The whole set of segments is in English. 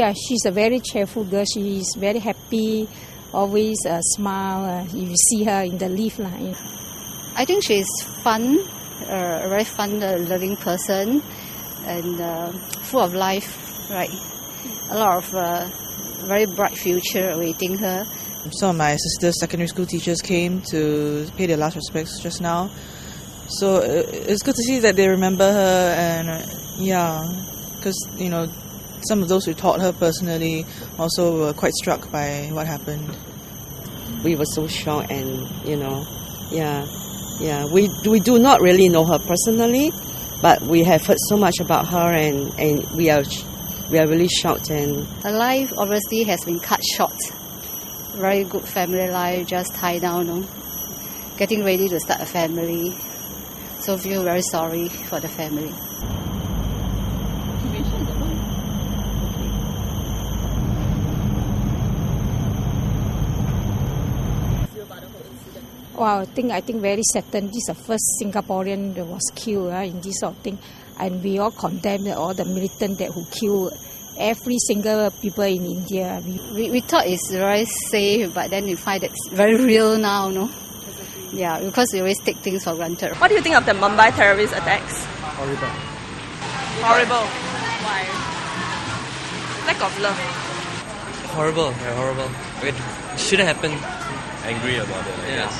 Yeah, she's a very cheerful girl. She is very happy, always smile. You see her in the lift. I think she's fun, a very fun, loving person, and full of life, right? A lot of very bright future awaiting her. Some of my sister's secondary school teachers came to pay their last respects just now. So it's good to see that they remember her, and because, some of those who taught her personally also were quite struck by what happened. We were so shocked, and we do not really know her personally, but we have heard so much about her, and we are really shocked. And her life obviously has been cut short. Very good family life, just tied down, getting ready to start a family. So feel very sorry for the family. Wow, I think very certain. This is the first Singaporean that was killed in this sort of thing, and we all condemn all the militants who killed every single people in India. We thought it's very safe, but then we find it's very real now, no? Yeah, because we always take things for granted. What do you think of the Mumbai terrorist attacks? Horrible. Horrible. Why? Lack of love. Horrible, horrible. It shouldn't happen. Angry about it, I guess.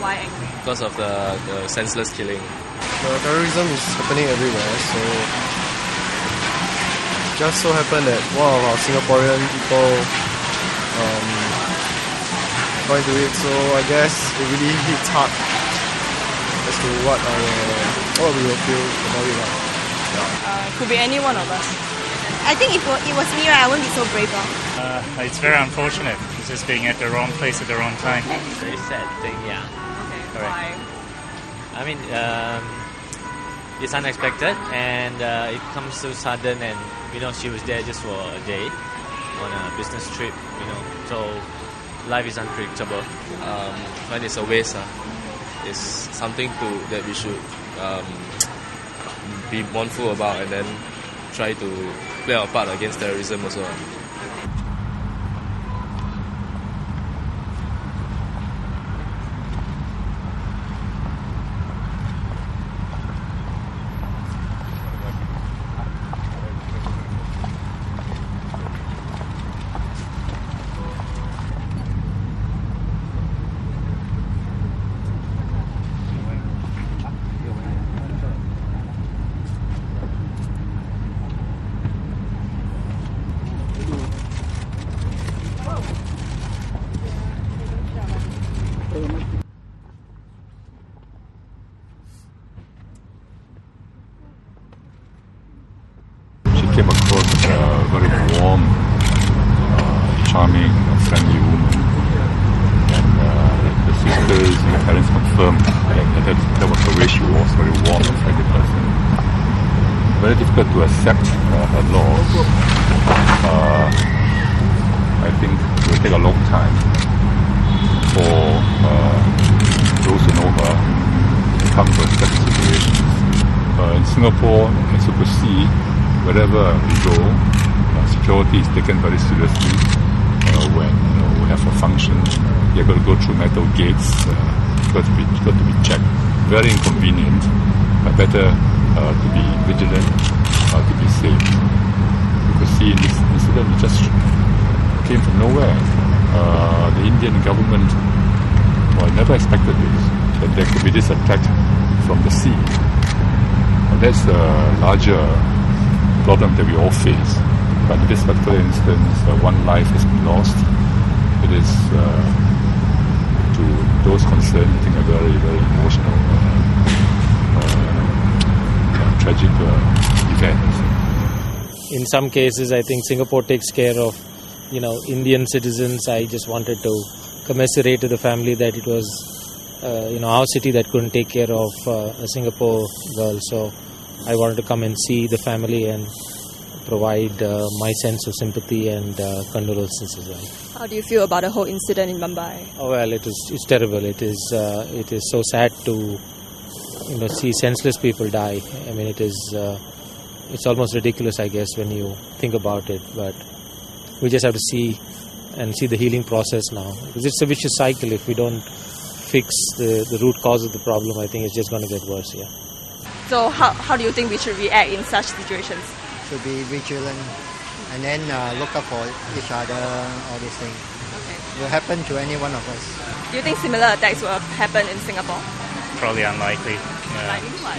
Why angry? Because of the senseless killing. The terrorism is happening everywhere, so just so happened that one of our Singaporean people got into it, so I guess it really hits hard as to what we will feel about it. Could be any one of us. I think if it was me, I wouldn't be so brave. It's very unfortunate. It's just being at the wrong place at the wrong time. Very sad thing, yeah. Okay, correct. why? I mean, it's unexpected, and it comes so sudden, and she was there just for a day on a business trip, so life is unpredictable. When it's a waste, it's something that we should be mournful about, and then try to play our part against terrorism also. Came across a very warm, charming, friendly woman, and the sisters and the parents confirmed that was the way she was, very warm and friendly person. Very difficult to accept her loss. I think it will take a long time for those who know her to come to accept the situation. In Singapore, as you could see, wherever we go, security is taken very seriously. When we have a function, you're going to go through metal gates, got to be checked. Very inconvenient, but better to be vigilant, to be safe. You could see this incident just came from nowhere. The Indian government never expected this, that there could be this attack from the sea. And that's a larger problem that we all face. But in this particular instance, one life has been lost. It is, to those concerned, I think a very, very emotional, tragic event. In some cases, I think Singapore takes care of, Indian citizens. I just wanted to commiserate to the family that it was, our city that couldn't take care of a Singapore girl. So I wanted to come and see the family and provide my sense of sympathy and condolences as well. How do you feel about the whole incident in Mumbai? Oh well, it's terrible. It is so sad to see senseless people die. I mean, it's almost ridiculous, I guess, when you think about it. But we just have to see the healing process now. Because it's a vicious cycle. If we don't fix the root cause of the problem, I think it's just going to get worse, yeah. So how do you think we should react in such situations? Should be vigilant and then look out for each other, all these things. Okay. It will happen to any one of us. Do you think similar attacks will happen in Singapore? Probably unlikely. Unlikely? Why?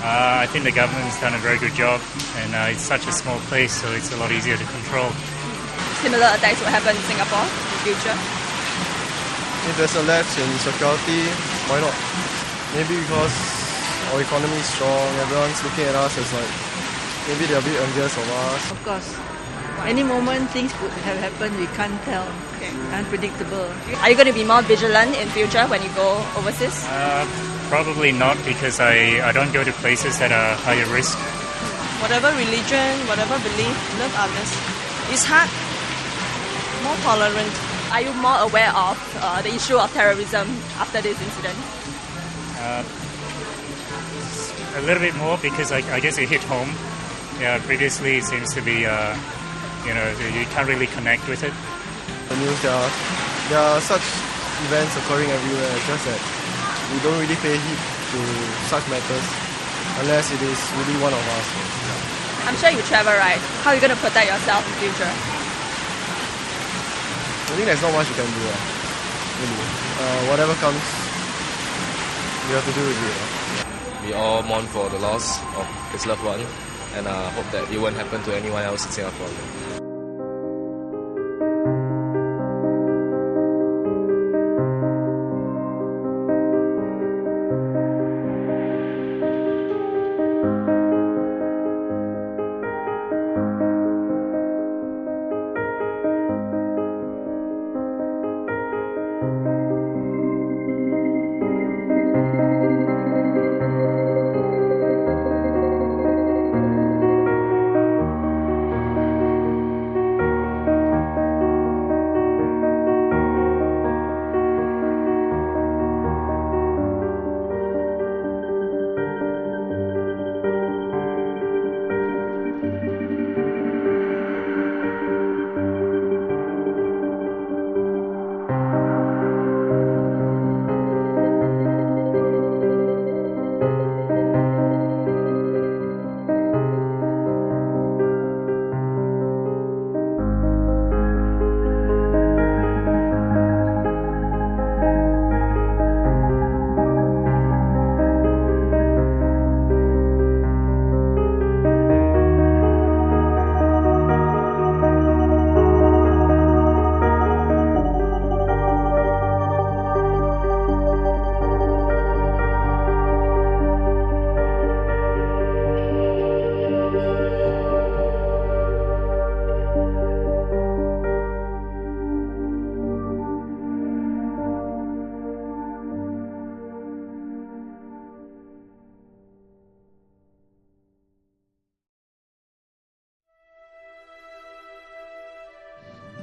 I think the government's done a very good job, and it's such a small place, so it's a lot easier to control. Similar attacks will happen in Singapore in the future? If there's a lapse in security, why not? Maybe because our economy is strong, everyone's looking at us as like, maybe they're a bit envious of us. Of course. Any moment things could have happened, we can't tell. Okay. Unpredictable. Are you going to be more vigilant in future when you go overseas? Probably not, because I don't go to places that are higher risk. Whatever religion, whatever belief, love others. It's hard, more tolerant. Are you more aware of the issue of terrorism after this incident? A little bit more, because I guess it hit home. Yeah, previously it seems to be, you can't really connect with it. The news, there are such events occurring everywhere, just that we don't really pay heed to such matters unless it is really one of us. I'm sure you travel, right? How are you going to protect yourself in future? I think there's not much you can do, really. Whatever comes, you have to do with it. We all mourn for the loss of his loved one, and hope that it won't happen to anyone else in Singapore.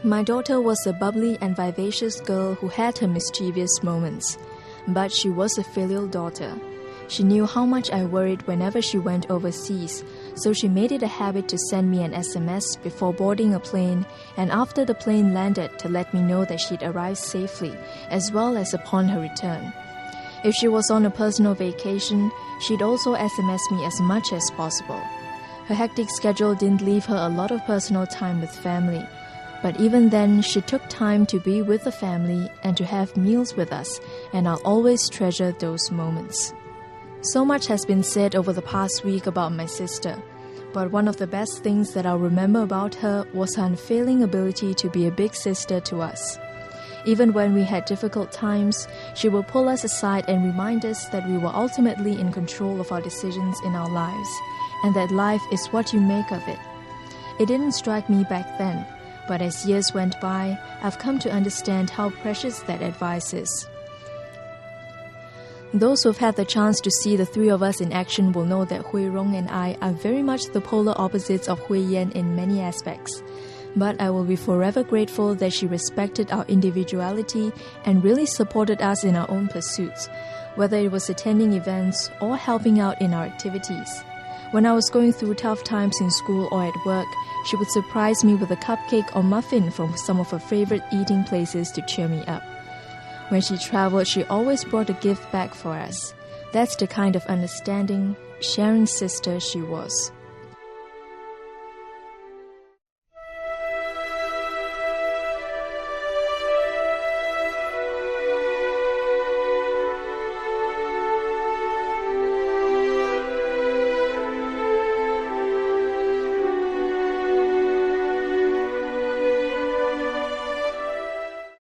My daughter was a bubbly and vivacious girl who had her mischievous moments. But she was a filial daughter. She knew how much I worried whenever she went overseas, so she made it a habit to send me an SMS before boarding a plane and after the plane landed to let me know that she'd arrived safely, as well as upon her return. If she was on a personal vacation, she'd also SMS me as much as possible. Her hectic schedule didn't leave her a lot of personal time with family. But even then, she took time to be with the family and to have meals with us, and I'll always treasure those moments. So much has been said over the past week about my sister, but one of the best things that I'll remember about her was her unfailing ability to be a big sister to us. Even when we had difficult times, she would pull us aside and remind us that we were ultimately in control of our decisions in our lives, and that life is what you make of it. It didn't strike me back then, but as years went by, I've come to understand how precious that advice is. Those who've had the chance to see the three of us in action will know that Hui Rong and I are very much the polar opposites of Hwei Yen in many aspects. But I will be forever grateful that she respected our individuality and really supported us in our own pursuits, whether it was attending events or helping out in our activities. When I was going through tough times in school or at work, she would surprise me with a cupcake or muffin from some of her favorite eating places to cheer me up. When she traveled, she always brought a gift back for us. That's the kind of understanding, sharing sister she was.